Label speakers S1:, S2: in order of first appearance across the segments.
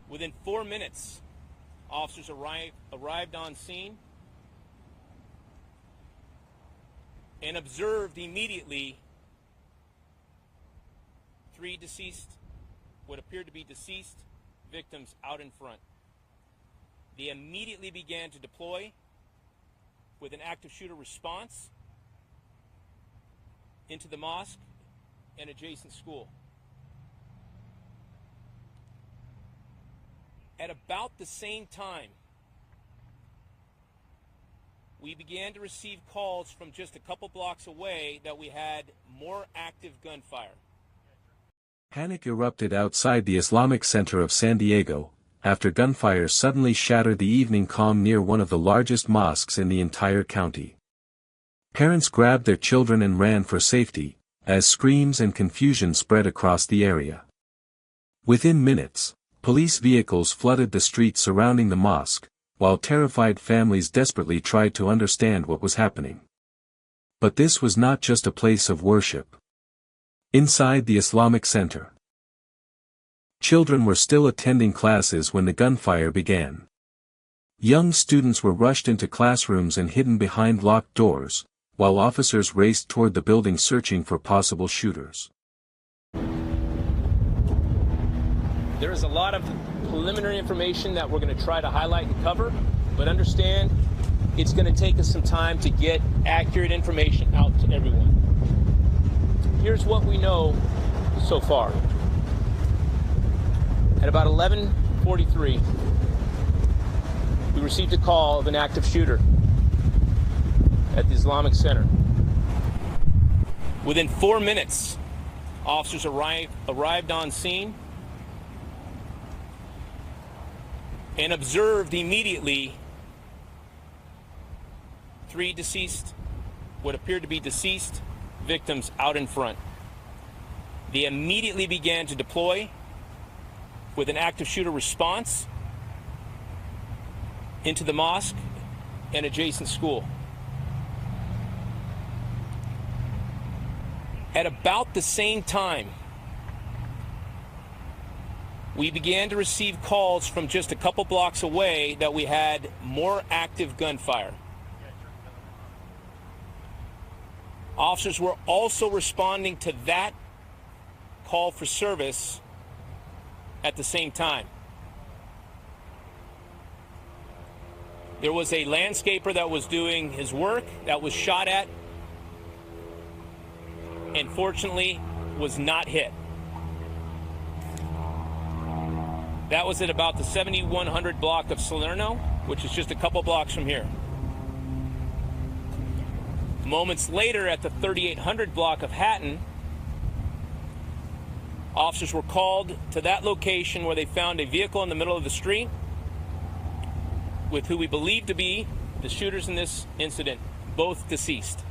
S1: Within 4 minutes, officers arrived on scene and observed immediately three what appeared to be deceased victims out in front. They immediately began to deploy with an active shooter response into the mosque and adjacent school. At about the same time, we began to receive calls from just a couple blocks away that we had more active gunfire.
S2: Panic erupted outside the Islamic Center of San Diego, after gunfire suddenly shattered the evening calm near one of the largest mosques in the entire county. Parents grabbed their children and ran for safety, as screams and confusion spread across the area. Within minutes, police vehicles flooded the streets surrounding the mosque, while terrified families desperately tried to understand what was happening. But this was not just a place of worship. Inside the Islamic Center, children were still attending classes when the gunfire began. Young students were rushed into classrooms and hidden behind locked doors, while officers raced toward the building searching for possible shooters.
S1: There is a lot of preliminary information that we're going to try to highlight and cover, but understand it's going to take us some time to get accurate information out to everyone. Here's what we know so far. At about 11:43, we received a call of an active shooter at the Islamic Center. Within 4 minutes, officers arrived on scene and observed immediately three what appeared to be deceased victims out in front. They immediately began to deploy with an active shooter response into the mosque and adjacent school. At about the same time, we began to receive calls from just a couple blocks away that we had more active gunfire. Officers were also responding to that call for service at the same time. There was a landscaper that was doing his work that was shot at and fortunately was not hit. That was at about the 7100 block of Salerno, which is just a couple blocks from here. Moments later, at the 3800 block of Hatton, officers were called to that location where they found a vehicle in the middle of the street with who we believe to be the shooters in this incident, both deceased.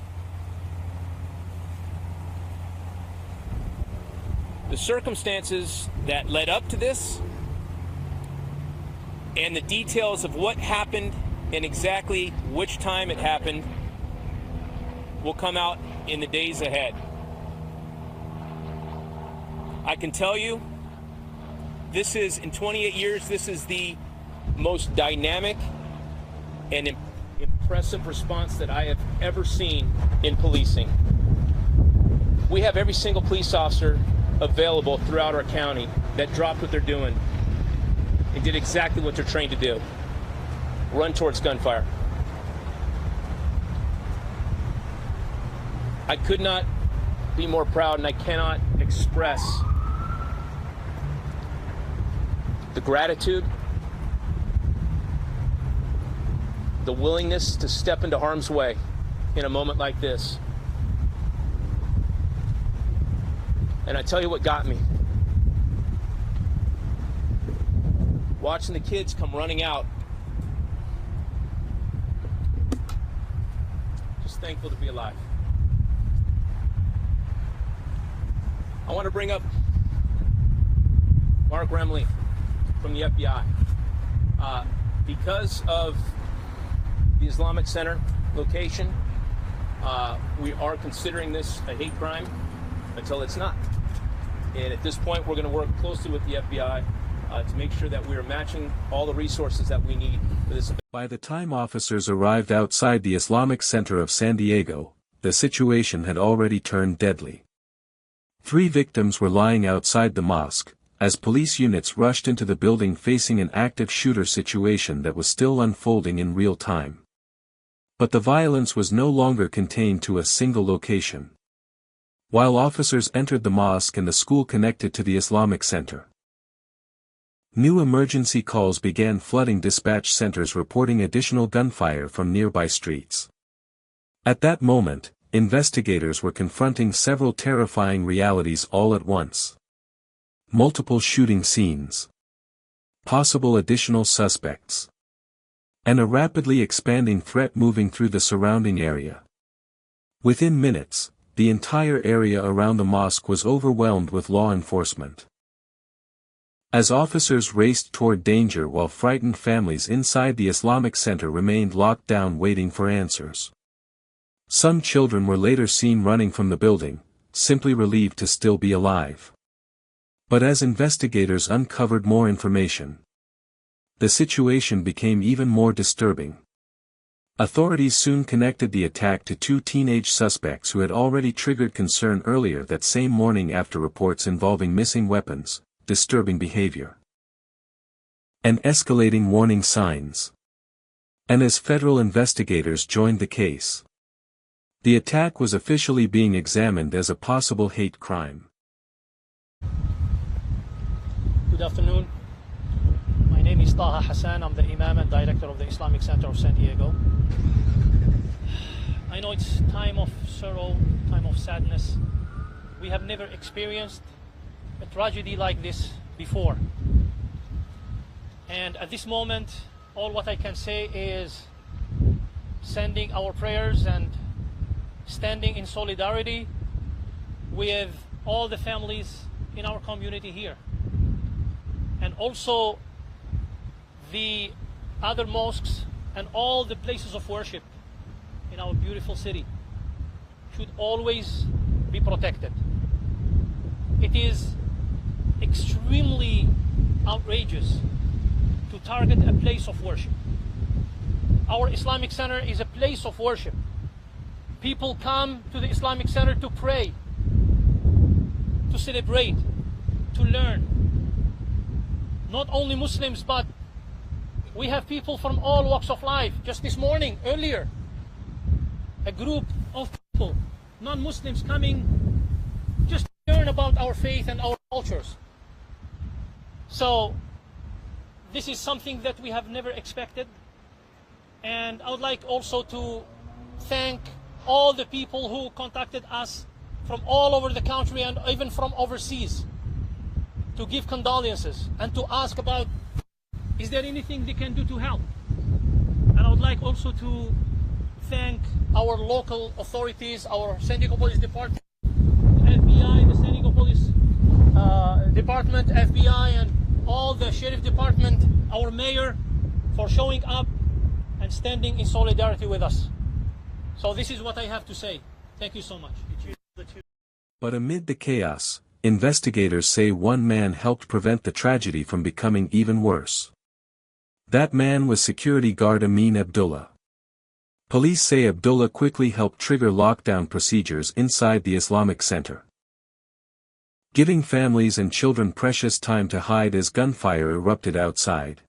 S1: The circumstances that led up to this and the details of what happened and exactly which time it happened will come out in the days ahead. I can tell you, this is, in 28 years, this is the most dynamic and impressive response that I have ever seen in policing. We have every single police officer available throughout our county that dropped what they're doing and did exactly what they're trained to do: run towards gunfire. I could not be more proud, and I cannot express the gratitude, the willingness to step into harm's way in a moment like this. And I tell you what got me. Watching the kids come running out. Just thankful to be alive. I want to bring up Mark Remley from the FBI. Because of the Islamic Center location, we are considering this a hate crime until it's not. And at this point, we're going to work closely with the FBI to make sure that we are matching all the resources that we need for this event.
S2: By the time officers arrived outside the Islamic Center of San Diego, the situation had already turned deadly. 3 victims were lying outside the mosque, as police units rushed into the building facing an active shooter situation that was still unfolding in real time. But the violence was no longer contained to a single location. While officers entered the mosque and the school connected to the Islamic Center, new emergency calls began flooding dispatch centers reporting additional gunfire from nearby streets. At that moment, investigators were confronting several terrifying realities all at once. Multiple shooting scenes, possible additional suspects, and a rapidly expanding threat moving through the surrounding area. Within minutes, the entire area around the mosque was overwhelmed with law enforcement. As officers raced toward danger while frightened families inside the Islamic Center remained locked down waiting for answers. Some children were later seen running from the building, simply relieved to still be alive. But as investigators uncovered more information, the situation became even more disturbing. Authorities soon connected the attack to 2 teenage suspects who had already triggered concern earlier that same morning after reports involving missing weapons, disturbing behavior, and escalating warning signs. And as federal investigators joined the case, the attack was officially being examined as a possible hate crime.
S3: Good afternoon. My name is Taha Hassan. I'm the Imam and Director of the Islamic Center of San Diego. I know it's time of sorrow, time of sadness. We have never experienced a tragedy like this before. And at this moment, all what I can say is sending our prayers and standing in solidarity with all the families in our community here. And also the other mosques and all the places of worship in our beautiful city should always be protected. It is extremely outrageous to target a place of worship. Our Islamic Center is a place of worship. People come to the Islamic Center to pray, to celebrate, to learn. Not only Muslims, but we have people from all walks of life. Just this morning, earlier, a group of people, non-Muslims, coming just to learn about our faith and our cultures. So this is something that we have never expected. And I would like also to thank all the people who contacted us from all over the country and even from overseas to give condolences and to ask about, is there anything they can do to help? And I would like also to thank our local authorities, our San Diego Police Department, FBI, the San Diego Police Department, FBI, and all the Sheriff Department, our mayor, for showing up and standing in solidarity with us. So this is what I have to say. Thank you so much.
S2: But amid the chaos, investigators say one man helped prevent the tragedy from becoming even worse. That man was security guard Amin Abdullah. Police say Abdullah quickly helped trigger lockdown procedures inside the Islamic Center, giving families and children precious time to hide as gunfire erupted outside.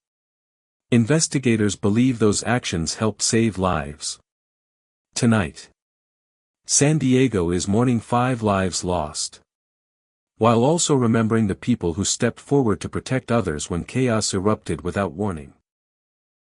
S2: Investigators believe those actions helped save lives. Tonight, San Diego is mourning 5 lives lost, while also remembering the people who stepped forward to protect others when chaos erupted without warning.